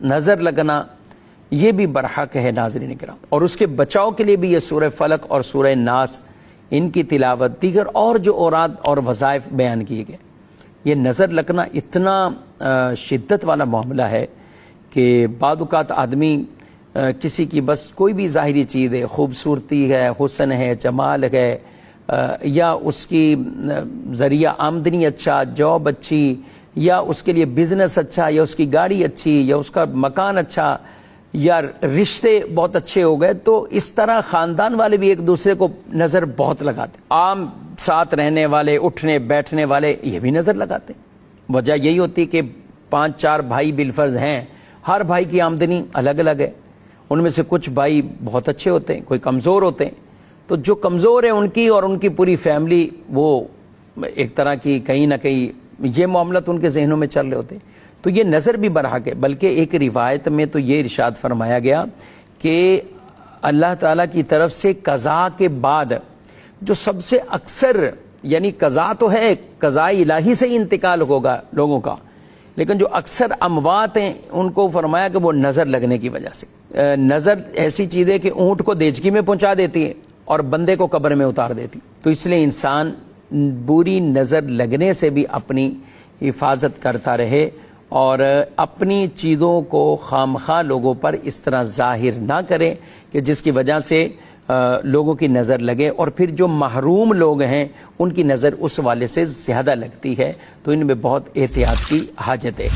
نظر لگنا یہ بھی برحق ہے ناظرین کرام، اور اس کے بچاؤ کے لیے بھی یہ سورہ فلق اور سورہ ناس، ان کی تلاوت، دیگر اور جو اوراد اور وظائف بیان کیے گئے۔ یہ نظر لگنا اتنا شدت والا معاملہ ہے کہ بعض اوقات آدمی کسی کی بس کوئی بھی ظاہری چیز ہے، خوبصورتی ہے، حسن ہے، جمال ہے، یا اس کی ذریعہ آمدنی اچھا، جاب اچھی، یا اس کے لیے بزنس اچھا، یا اس کی گاڑی اچھی، یا اس کا مکان اچھا، یا رشتے بہت اچھے ہو گئے، تو اس طرح خاندان والے بھی ایک دوسرے کو نظر بہت لگاتے ہیں۔ عام ساتھ رہنے والے، اٹھنے بیٹھنے والے، یہ بھی نظر لگاتے ہیں۔ وجہ یہی ہوتی کہ 5-4 بھائی بالفرض ہیں، ہر بھائی کی آمدنی الگ الگ ہے، ان میں سے کچھ بھائی بہت اچھے ہوتے ہیں، کوئی کمزور ہوتے ہیں، تو جو کمزور ہیں ان کی اور ان کی پوری فیملی، وہ ایک طرح کی کہیں نہ کہیں یہ معاملات ان کے ذہنوں میں چل رہے ہوتے ہیں۔ تو یہ نظر بھی برحق ہے، بلکہ ایک روایت میں تو یہ ارشاد فرمایا گیا کہ اللہ تعالیٰ کی طرف سے قضاء کے بعد جو سب سے اکثر، یعنی قضاء تو ہے، قضاء الہی سے ہی انتقال ہوگا لوگوں کا، لیکن جو اکثر اموات ہیں ان کو فرمایا کہ وہ نظر لگنے کی وجہ سے۔ نظر ایسی چیز ہے کہ اونٹ کو دیچکی میں پہنچا دیتی ہے اور بندے کو قبر میں اتار دیتی، تو اس لیے انسان بری نظر لگنے سے بھی اپنی حفاظت کرتا رہے اور اپنی چیزوں کو خامخواہ لوگوں پر اس طرح ظاہر نہ کرے کہ جس کی وجہ سے لوگوں کی نظر لگے، اور پھر جو محروم لوگ ہیں ان کی نظر اس والے سے زیادہ لگتی ہے، تو ان میں بہت احتیاط کی حاجت ہے۔